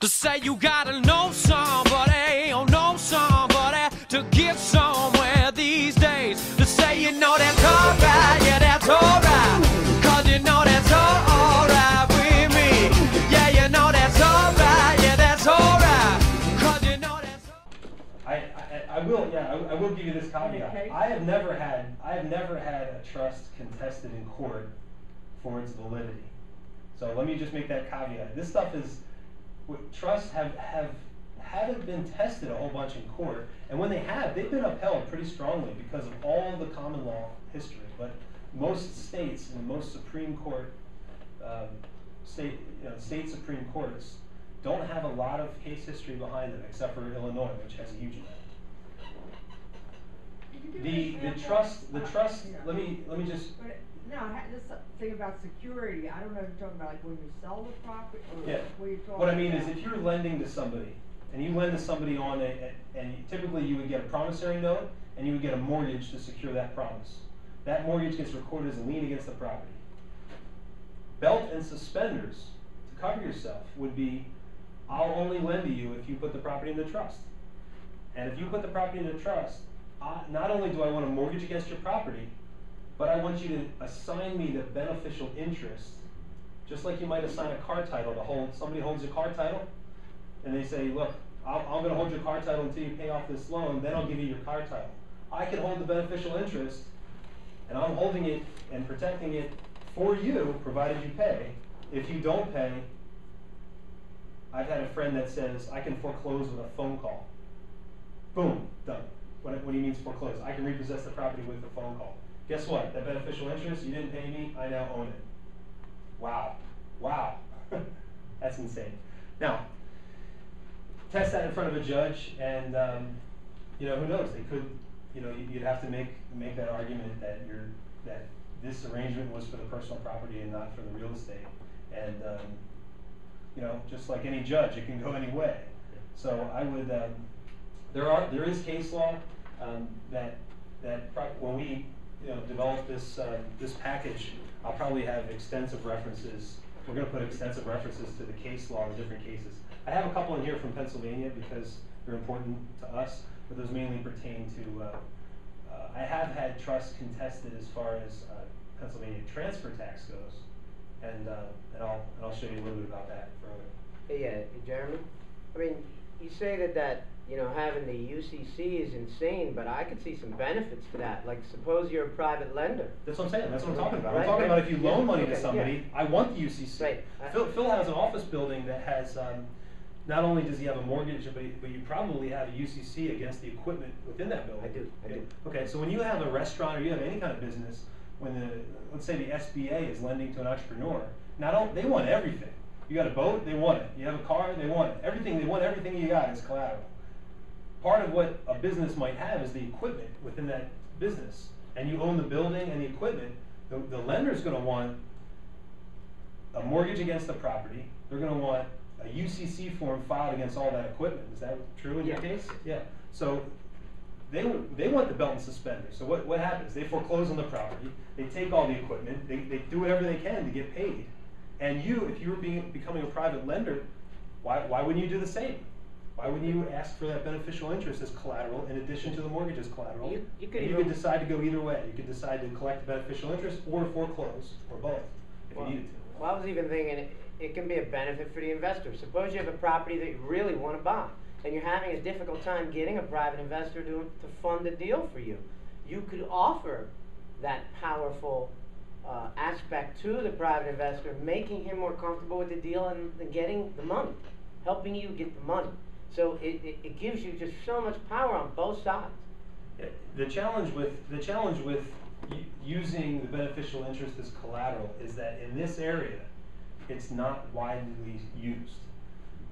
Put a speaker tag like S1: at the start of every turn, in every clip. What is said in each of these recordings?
S1: To say you gotta know somebody, or know somebody to get somewhere these days. To say you know that's alright, yeah that's alright, cause you know that's alright with me. Yeah, you know that's alright, yeah that's alright, cause you know that's alright.
S2: I will give you this caveat. I have never had a trust contested in court for its validity. So let me just make that caveat. This stuff is, trusts haven't been tested a whole bunch in court, and when they have, they've been upheld pretty strongly because of all the common law history. But most states and most Supreme Court, state Supreme Courts don't have a lot of case history behind them, except for Illinois, which has a huge amount. The trust. Let me just.
S3: No, this thing about security, I don't know if you're talking about like when you sell the property or
S2: Yeah.
S3: what you're talking
S2: What I mean
S3: about.
S2: is if you're lending to somebody, and you lend to somebody on typically you would get a promissory note, and you would get a mortgage to secure that promise. That mortgage gets recorded as a lien against the property. Belt and suspenders to cover yourself would be, I'll only lend to you if you put the property in the trust. And if you put the property in the trust, not only do I want a mortgage against your property, but I want you to assign me the beneficial interest, just like you might assign a car title to hold. Somebody holds your car title, and they say, look, I'm going to hold your car title until you pay off this loan, then I'll give you your car title. I can hold the beneficial interest, and I'm holding it and protecting it for you, provided you pay. If you don't pay, I've had a friend that says, I can foreclose with a phone call. Boom, done. What he means foreclose, I can repossess the property with a phone call. Guess what? That beneficial interest, you didn't pay me, I now own it. Wow. Wow. That's insane. Now, test that in front of a judge, and who knows? They could, you'd have to make that argument that this arrangement was for the personal property and not for the real estate. And just like any judge, it can go any way. So I would. There is case law that when we develop this package, I'll probably have extensive references. We're going to put extensive references to the case law in different cases. I have a couple in here from Pennsylvania because they're important to us, but those mainly pertain to. I have had trust contested as far as Pennsylvania transfer tax goes, and I'll show you a little bit about that further.
S4: Hey, Jeremy. I mean, you say that having the UCC is insane, but I could see some benefits to that. Like, suppose you're a private lender.
S2: That's what I'm saying. That's what I'm talking about.
S4: Right,
S2: I'm talking about if you loan money to
S4: okay,
S2: somebody, I want the UCC.
S4: Right.
S2: Phil has an office building that has, not only does he have a mortgage, but you probably have a UCC against the equipment within that building.
S4: I do.
S2: Okay, so when you have a restaurant or you have any kind of business, let's say the SBA is lending to an entrepreneur, they want everything. You got a boat, they want it. You have a car, they want it. Everything, they want everything you got as collateral. Part of what a business might have is the equipment within that business, and you own the building and the equipment. The lender's going to want a mortgage against the property. They're going to want a UCC form filed against all that equipment. Is that true in your case? Yeah. So they want the belt and suspenders. So what happens? They foreclose on the property. They take all the equipment. They do whatever they can to get paid. And if you were becoming a private lender, why wouldn't you do the same? Why wouldn't you ask for that beneficial interest as collateral in addition to the mortgage as collateral? You could decide to go either way. You could decide to collect the beneficial interest or foreclose, or both, if you needed to.
S4: Well, I was even thinking it can be a benefit for the investor. Suppose you have a property that you really want to buy, and you're having a difficult time getting a private investor to fund the deal for you. You could offer that powerful aspect to the private investor, making him more comfortable with the deal and getting the money, helping you get the money. So it gives you just so much power on both sides.
S2: Yeah, the challenge with using the beneficial interest as collateral is that in this area, it's not widely used.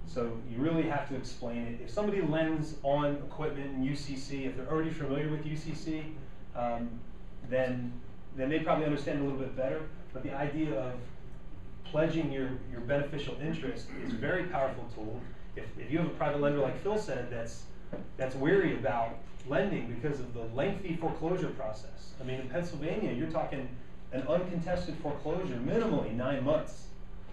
S2: So you really have to explain it. If somebody lends on equipment in UCC, if they're already familiar with UCC, then they probably understand a little bit better. But the idea of pledging your beneficial interest is a very powerful tool. If you have a private lender like Phil said that's wary about lending because of the lengthy foreclosure process. I mean, in Pennsylvania, you're talking an uncontested foreclosure, minimally 9 months.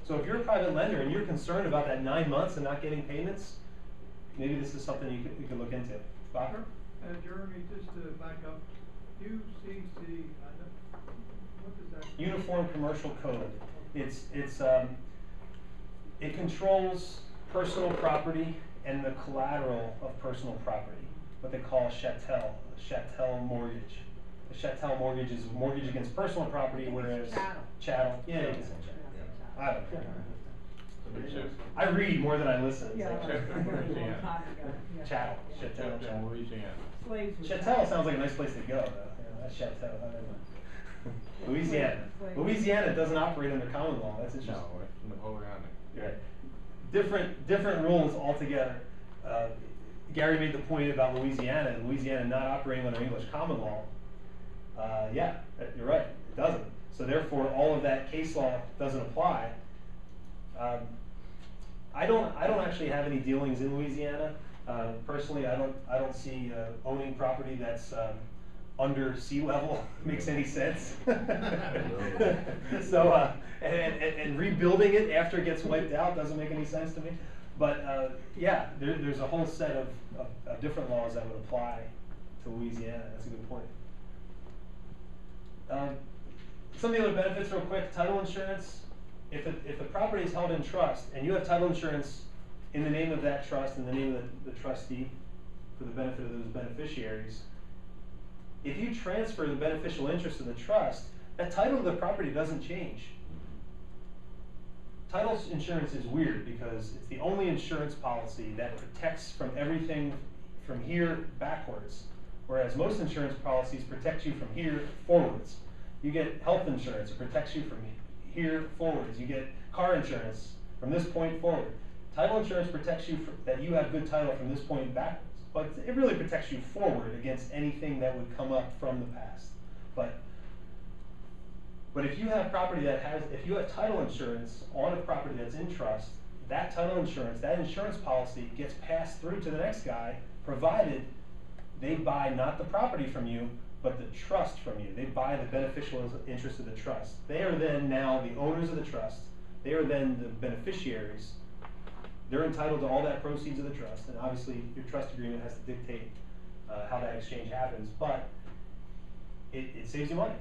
S2: So if you're a private lender and you're concerned about that 9 months and not getting payments, maybe this is something you could look into. Bob?
S5: Jeremy, just to back up, UCC, what does that?
S2: Uniform Commercial Code. It controls personal property and the collateral of personal property, what they call a chattel mortgage. A chattel mortgage is a mortgage against personal property, whereas chattel, yeah, you can say chattel. I don't know. I read more than I listen.
S3: Yeah,
S2: It's like- Chattel, chattel. Chattel sounds like a nice place to go, though. That's chattel. I don't know. Louisiana. Louisiana doesn't operate under common law. That's interesting.
S6: No, it's Napoleonic.
S2: Right. Different rules altogether. Gary made the point about Louisiana not operating under English common law. Yeah, you're right. It doesn't. So therefore, all of that case law doesn't apply. I don't actually have any dealings in Louisiana. Personally, I don't see owning property that's under sea level makes any sense. So and rebuilding it after it gets wiped out doesn't make any sense to me. But yeah, there's a whole set of different laws that would apply to Louisiana. That's a good point. Some of the other benefits real quick, title insurance. If the property is held in trust and you have title insurance in the name of that trust, in the name of the trustee, for the benefit of those beneficiaries, if you transfer the beneficial interest of the trust, that title of the property doesn't change. Title insurance is weird because it's the only insurance policy that protects from everything from here backwards, whereas most insurance policies protect you from here forwards. You get health insurance, it protects you from here forwards. You get car insurance from this point forward. Title insurance protects you that you have good title from this point backwards, but it really protects you forward against anything that would come up from the past. But if you have property if you have title insurance on a property that's in trust, that title insurance, that insurance policy gets passed through to the next guy, provided they buy not the property from you, but the trust from you. They buy the beneficial interest of the trust. They are then now the owners of the trust. They are then the beneficiaries. They're entitled to all that proceeds of the trust, and obviously your trust agreement has to dictate how that exchange happens, but it saves you money.